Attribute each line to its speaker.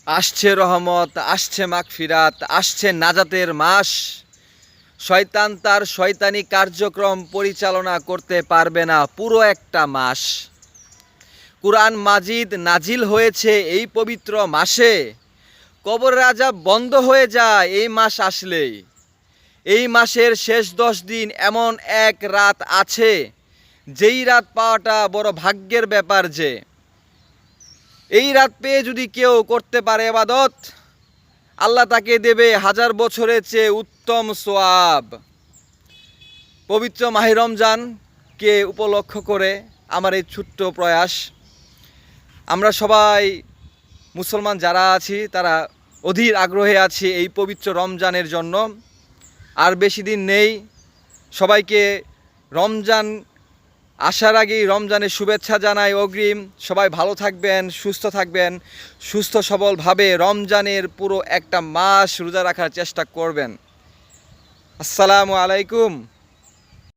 Speaker 1: আসছে রহমত, আসছে মাগফিরাত, আসছে নাজাতের মাস। শয়তান তার শয়তানি কার্যক্রম পরিচালনা করতে পারবে না পুরো একটা মাস। কুরআন মাজিদ নাজিল হয়েছে এই পবিত্র মাসে। কবরের আযাব বন্ধ হয়ে যায় এই মাস আসলেই। এই মাসের শেষ 10 দিন এমন এক রাত আছে, যেই রাত পাওয়াটা বড় ভাগ্যের ব্যাপার। যে এই রাত পেয়ে যদি কেউ করতে পারে ইবাদত, আল্লাহ তাকে দেবে 1000 বছরের চেয়ে উত্তম সওয়াব। পবিত্র মাহে রমজানকে উপলক্ষ করে আমার এই ছোট্ট প্রয়াস। আমরা সবাই মুসলমান যারা আছি তারা অধীর আগ্রহে আছি এই পবিত্র রমজানের জন্য। আর বেশি দিন নেই। সবাইকে রমজান আসার আগেই রমজানের শুভেচ্ছা জানাই অগ্রিম। সবাই ভালো থাকবেন, সুস্থ থাকবেন, সুস্থ সবলভাবে রমজানের পুরো একটা মাস রোজা রাখার চেষ্টা করবেন। আসসালামু আলাইকুম।